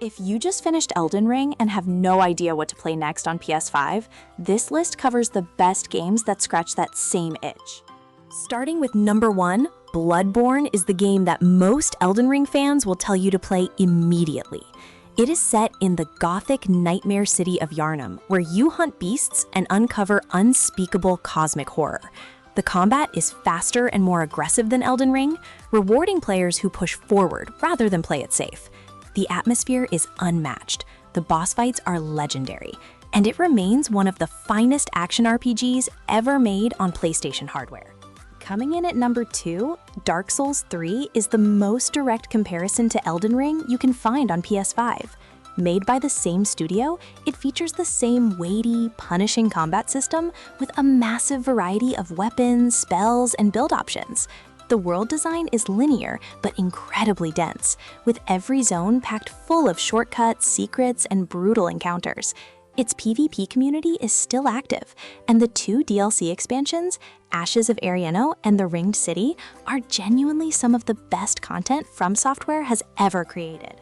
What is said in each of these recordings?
If you just finished Elden Ring and have no idea what to play next on PS5, this list covers the best games that scratch that same itch. Starting with number 1, Bloodborne is the game that most Elden Ring fans will tell you to play immediately. It is set in the gothic nightmare city of Yharnam, where you hunt beasts and uncover unspeakable cosmic horror. The combat is faster and more aggressive than Elden Ring, rewarding players who push forward rather than play it safe. The atmosphere is unmatched, the boss fights are legendary, and it remains one of the finest action RPGs ever made on PlayStation hardware. Coming in at number 2, Dark Souls 3 is the most direct comparison to Elden Ring you can find on PS5. Made by the same studio, it features the same weighty, punishing combat system with a massive variety of weapons, spells, and build options. The world design is linear but incredibly dense, with every zone packed full of shortcuts, secrets, and brutal encounters. Its PvP community is still active, and the 2 DLC expansions, Ashes of Ariano and The Ringed City, are genuinely some of the best content FromSoftware has ever created.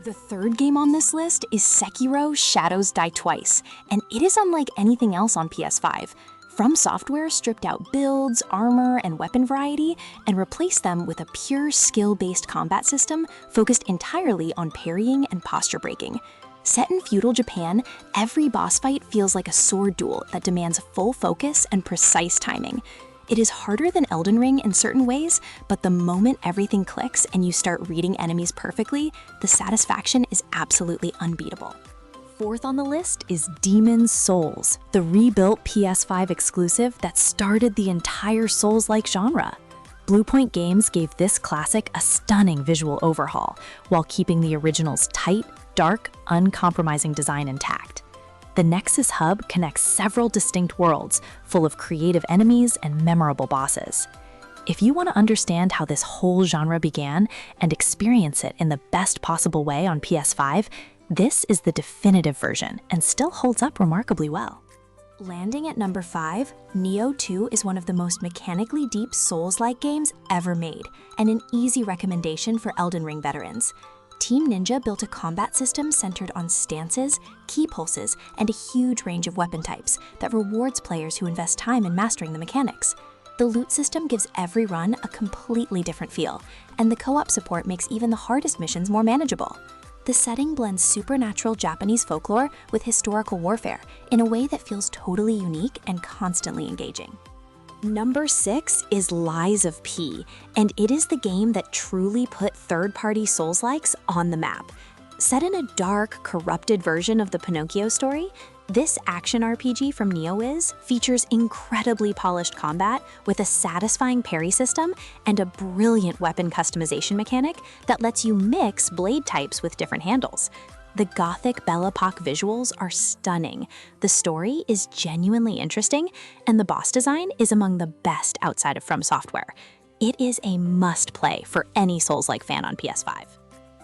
The third game on this list is Sekiro: Shadows Die Twice, and it is unlike anything else on PS5. FromSoftware stripped out builds, armor, and weapon variety and replaced them with a pure skill-based combat system focused entirely on parrying and posture breaking. Set in feudal Japan, every boss fight feels like a sword duel that demands full focus and precise timing. It is harder than Elden Ring in certain ways, but the moment everything clicks and you start reading enemies perfectly, the satisfaction is absolutely unbeatable. Fourth on the list is Demon's Souls, the rebuilt PS5 exclusive that started the entire Souls-like genre. Bluepoint Games gave this classic a stunning visual overhaul, while keeping the original's tight, dark, uncompromising design intact. The Nexus Hub connects several distinct worlds, full of creative enemies and memorable bosses. If you want to understand how this whole genre began and experience it in the best possible way on PS5, this is the definitive version and still holds up remarkably well. Landing at number 5, Nioh 2 is one of the most mechanically deep Souls-like games ever made, and an easy recommendation for Elden Ring veterans. Team Ninja built a combat system centered on stances, key pulses, and a huge range of weapon types that rewards players who invest time in mastering the mechanics. The loot system gives every run a completely different feel, and the co-op support makes even the hardest missions more manageable. The setting blends supernatural Japanese folklore with historical warfare in a way that feels totally unique and constantly engaging. Number 6 is Lies of P, and it is the game that truly put third-party Souls-likes on the map. Set in a dark, corrupted version of the Pinocchio story, this action RPG from Nioh features incredibly polished combat with a satisfying parry system and a brilliant weapon customization mechanic that lets you mix blade types with different handles. The gothic Belle Epoque visuals are stunning, the story is genuinely interesting, and the boss design is among the best outside of FromSoftware. It is a must-play for any Souls-like fan on PS5.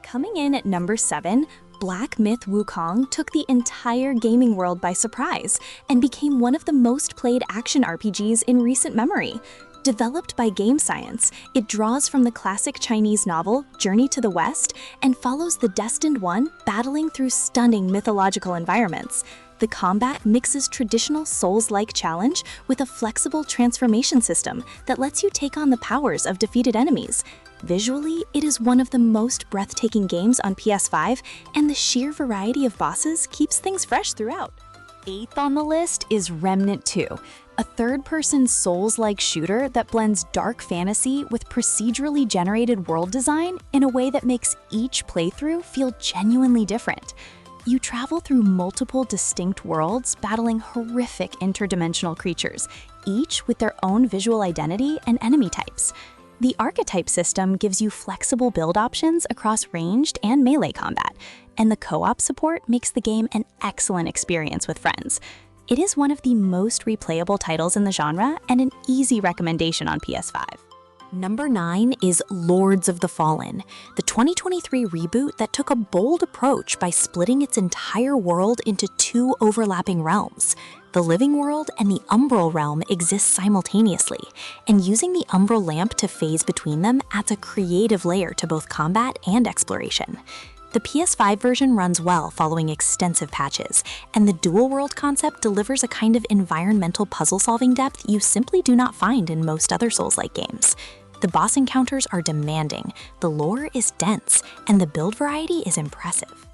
Coming in at number 7, Black Myth Wukong took the entire gaming world by surprise and became one of the most played action RPGs in recent memory. Developed by Game Science, it draws from the classic Chinese novel Journey to the West and follows the Destined One battling through stunning mythological environments. The combat mixes traditional Souls-like challenge with a flexible transformation system that lets you take on the powers of defeated enemies. Visually, it is one of the most breathtaking games on PS5, and the sheer variety of bosses keeps things fresh throughout. 8th on the list is Remnant II, a third-person Souls-like shooter that blends dark fantasy with procedurally generated world design in a way that makes each playthrough feel genuinely different. You travel through multiple distinct worlds, battling horrific interdimensional creatures, each with their own visual identity and enemy types. The archetype system gives you flexible build options across ranged and melee combat, and the co-op support makes the game an excellent experience with friends. It is one of the most replayable titles in the genre and an easy recommendation on PS5. Number 9 is Lords of the Fallen, the 2023 reboot that took a bold approach by splitting its entire world into 2 overlapping realms. The living world and the umbral realm exist simultaneously, and using the umbral lamp to phase between them adds a creative layer to both combat and exploration. The PS5 version runs well following extensive patches, and the dual-world concept delivers a kind of environmental puzzle-solving depth you simply do not find in most other Souls-like games. The boss encounters are demanding, the lore is dense, and the build variety is impressive.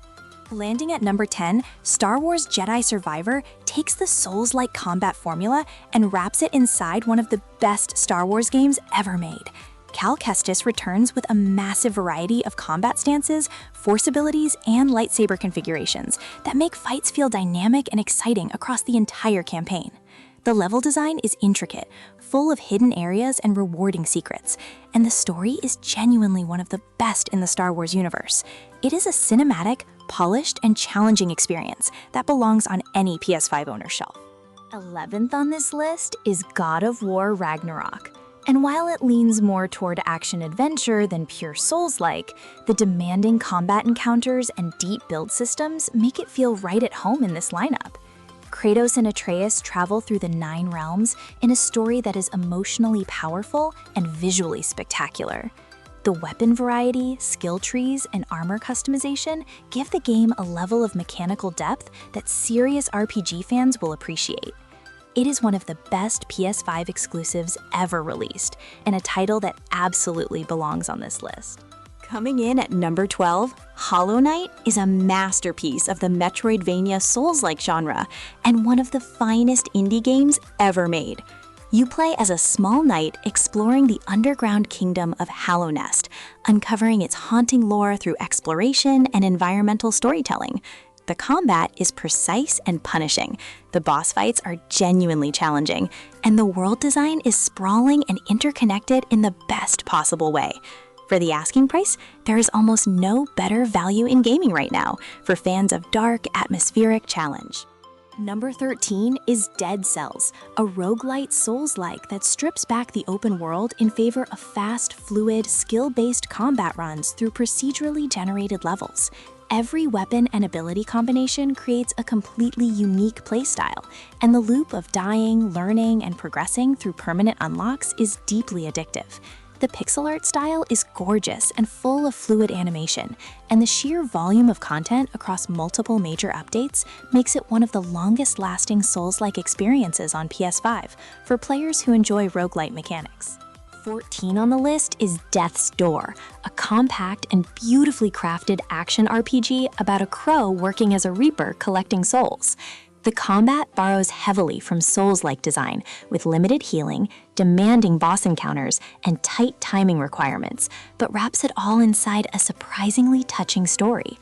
Landing at number 10, Star Wars Jedi Survivor takes the Souls-like combat formula and wraps it inside one of the best Star Wars games ever made. Cal Kestis returns with a massive variety of combat stances, force abilities, and lightsaber configurations that make fights feel dynamic and exciting across the entire campaign. The level design is intricate, full of hidden areas and rewarding secrets, and the story is genuinely one of the best in the Star Wars universe. It is a cinematic, polished, and challenging experience that belongs on any PS5 owner's shelf. 11th on this list is God of War Ragnarok. And while it leans more toward action-adventure than pure Souls-like, the demanding combat encounters and deep build systems make it feel right at home in this lineup. Kratos and Atreus travel through the 9 realms in a story that is emotionally powerful and visually spectacular. The weapon variety, skill trees, and armor customization give the game a level of mechanical depth that serious RPG fans will appreciate. It is one of the best PS5 exclusives ever released, and a title that absolutely belongs on this list. Coming in at number 12, Hollow Knight is a masterpiece of the Metroidvania Souls-like genre, and one of the finest indie games ever made. You play as a small knight exploring the underground kingdom of Hallownest, uncovering its haunting lore through exploration and environmental storytelling. The combat is precise and punishing, the boss fights are genuinely challenging, and the world design is sprawling and interconnected in the best possible way. For the asking price, there is almost no better value in gaming right now for fans of dark, atmospheric challenge. Number 13 is Dead Cells, a roguelite Souls-like that strips back the open world in favor of fast, fluid, skill-based combat runs through procedurally generated levels. Every weapon and ability combination creates a completely unique playstyle, and the loop of dying, learning, and progressing through permanent unlocks is deeply addictive. The pixel art style is gorgeous and full of fluid animation, and the sheer volume of content across multiple major updates makes it one of the longest-lasting Souls-like experiences on PS5 for players who enjoy roguelite mechanics. 14 on the list is Death's Door, a compact and beautifully crafted action RPG about a crow working as a reaper collecting souls. The combat borrows heavily from Souls-like design, with limited healing, demanding boss encounters, and tight timing requirements, but wraps it all inside a surprisingly touching story.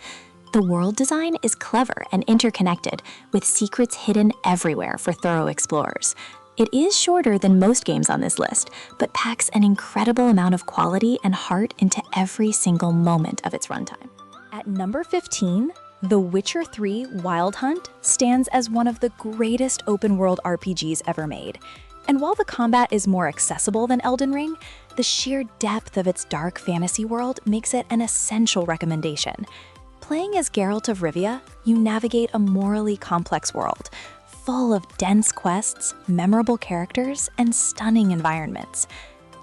The world design is clever and interconnected, with secrets hidden everywhere for thorough explorers. It is shorter than most games on this list, but packs an incredible amount of quality and heart into every single moment of its runtime. At number 15, The Witcher 3 Wild Hunt stands as one of the greatest open-world RPGs ever made. And while the combat is more accessible than Elden Ring, the sheer depth of its dark fantasy world makes it an essential recommendation. Playing as Geralt of Rivia, you navigate a morally complex world, full of dense quests, memorable characters, and stunning environments.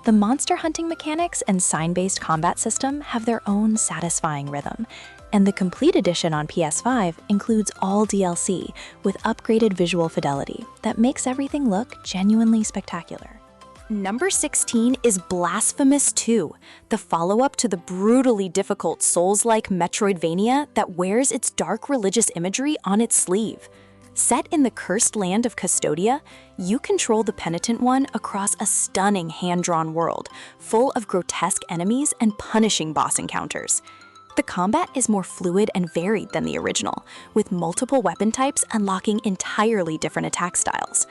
The monster hunting mechanics and sign-based combat system have their own satisfying rhythm, and the Complete Edition on PS5 includes all DLC with upgraded visual fidelity that makes everything look genuinely spectacular. Number 16 is Blasphemous 2, the follow-up to the brutally difficult Souls-like Metroidvania that wears its dark religious imagery on its sleeve. Set in the cursed land of Custodia, you control the Penitent One across a stunning hand-drawn world, full of grotesque enemies and punishing boss encounters. The combat is more fluid and varied than the original, with multiple weapon types unlocking entirely different attack styles.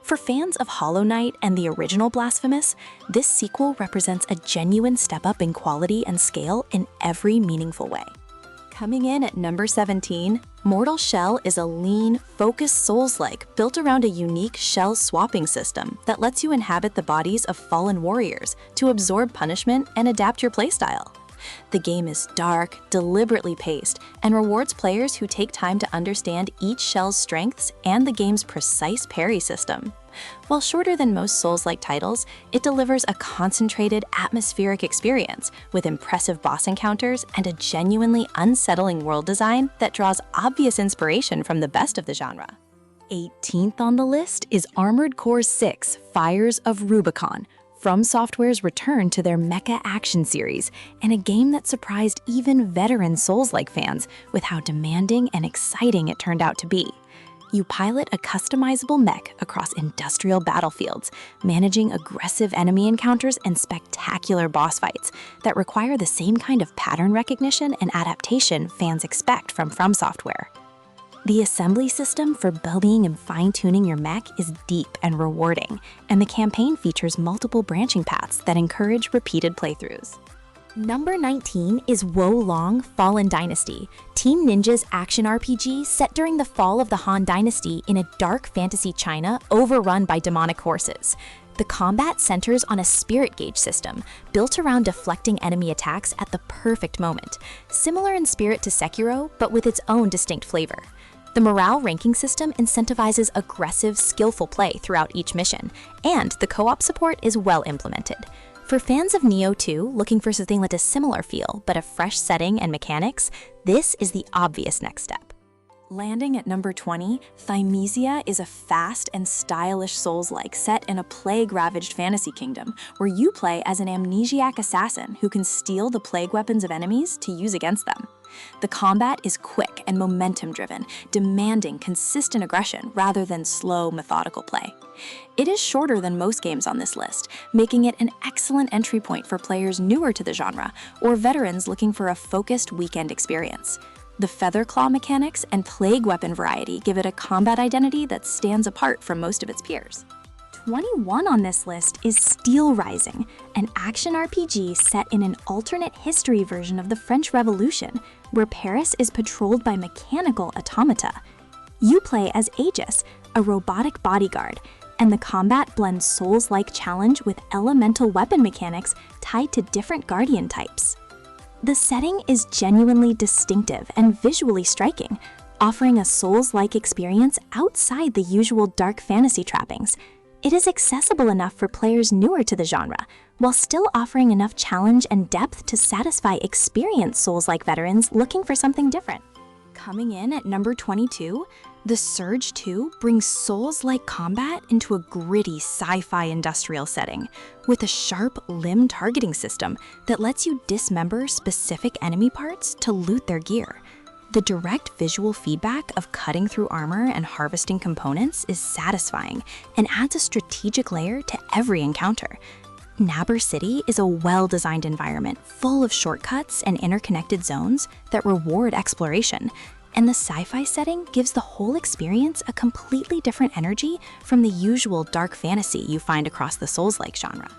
For fans of Hollow Knight and the original Blasphemous, this sequel represents a genuine step up in quality and scale in every meaningful way. Coming in at number 17, Mortal Shell is a lean, focused Souls-like built around a unique shell swapping system that lets you inhabit the bodies of fallen warriors to absorb punishment and adapt your playstyle. The game is dark, deliberately paced, and rewards players who take time to understand each shell's strengths and the game's precise parry system. While shorter than most Souls-like titles, it delivers a concentrated, atmospheric experience with impressive boss encounters and a genuinely unsettling world design that draws obvious inspiration from the best of the genre. 18th on the list is Armored Core 6: Fires of Rubicon, FromSoftware's return to their mecha action series, and a game that surprised even veteran Souls-like fans with how demanding and exciting it turned out to be. You pilot a customizable mech across industrial battlefields, managing aggressive enemy encounters and spectacular boss fights that require the same kind of pattern recognition and adaptation fans expect from FromSoftware. The assembly system for building and fine-tuning your mech is deep and rewarding, and the campaign features multiple branching paths that encourage repeated playthroughs. Number 19 is Wo Long Fallen Dynasty, Team Ninja's action RPG set during the fall of the Han Dynasty in a dark fantasy China overrun by demonic horses. The combat centers on a spirit gauge system built around deflecting enemy attacks at the perfect moment, similar in spirit to Sekiro, but with its own distinct flavor. The morale ranking system incentivizes aggressive, skillful play throughout each mission, and the co-op support is well implemented. For fans of Nioh 2 looking for something with a similar feel but a fresh setting and mechanics, this is the obvious next step. Landing at number 20, Thymesia is a fast and stylish Souls-like set in a plague-ravaged fantasy kingdom where you play as an amnesiac assassin who can steal the plague weapons of enemies to use against them. The combat is quick and momentum-driven, demanding consistent aggression rather than slow, methodical play. It is shorter than most games on this list, making it an excellent entry point for players newer to the genre or veterans looking for a focused weekend experience. The feather claw mechanics and plague weapon variety give it a combat identity that stands apart from most of its peers. 21 on this list is Steelrising, an action RPG set in an alternate history version of the French Revolution, where Paris is patrolled by mechanical automata. You play as Aegis, a robotic bodyguard, and the combat blends Souls-like challenge with elemental weapon mechanics tied to different guardian types. The setting is genuinely distinctive and visually striking, offering a Souls-like experience outside the usual dark fantasy trappings. It is accessible enough for players newer to the genre, while still offering enough challenge and depth to satisfy experienced Souls-like veterans looking for something different. Coming in at number 22, The Surge 2 brings Souls-like combat into a gritty sci-fi industrial setting, with a sharp limb targeting system that lets you dismember specific enemy parts to loot their gear. The direct visual feedback of cutting through armor and harvesting components is satisfying and adds a strategic layer to every encounter. Nabur City is a well-designed environment full of shortcuts and interconnected zones that reward exploration, and the sci-fi setting gives the whole experience a completely different energy from the usual dark fantasy you find across the Souls-like genre.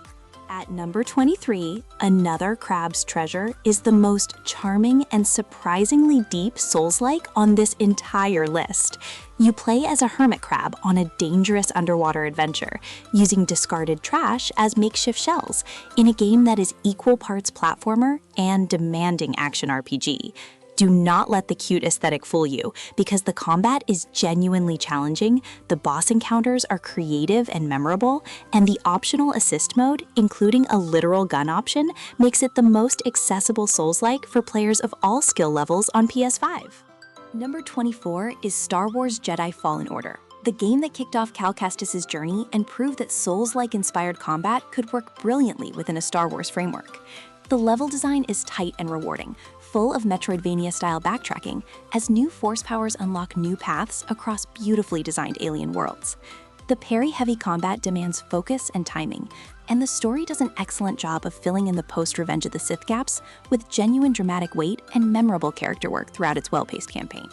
At number 23, another crab's treasure is the most charming and surprisingly deep Souls-like on this entire list. You play as a hermit crab on a dangerous underwater adventure, using discarded trash as makeshift shells in a game that is equal parts platformer and demanding action RPG. Do not let the cute aesthetic fool you, because the combat is genuinely challenging, the boss encounters are creative and memorable, and the optional assist mode, including a literal gun option, makes it the most accessible Souls-like for players of all skill levels on PS5. Number 24 is Star Wars Jedi Fallen Order, the game that kicked off Cal Kestis' journey and proved that Souls-like inspired combat could work brilliantly within a Star Wars framework. The level design is tight and rewarding, full of Metroidvania-style backtracking, as new force powers unlock new paths across beautifully designed alien worlds. The parry-heavy combat demands focus and timing, and the story does an excellent job of filling in the post-Revenge of the Sith gaps with genuine dramatic weight and memorable character work throughout its well-paced campaign.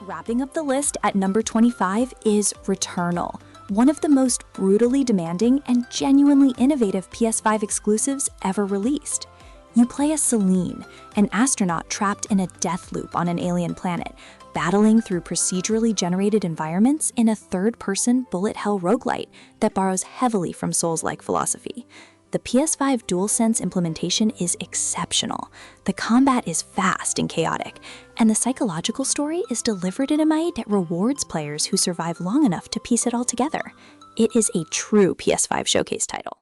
Wrapping up the list at number 25 is Returnal, one of the most brutally demanding and genuinely innovative PS5 exclusives ever released. You play as Celine, an astronaut trapped in a death loop on an alien planet, battling through procedurally generated environments in a third-person bullet hell roguelite that borrows heavily from Souls-like philosophy. The PS5 DualSense implementation is exceptional. The combat is fast and chaotic, and the psychological story is delivered in a way that rewards players who survive long enough to piece it all together. It is a true PS5 showcase title.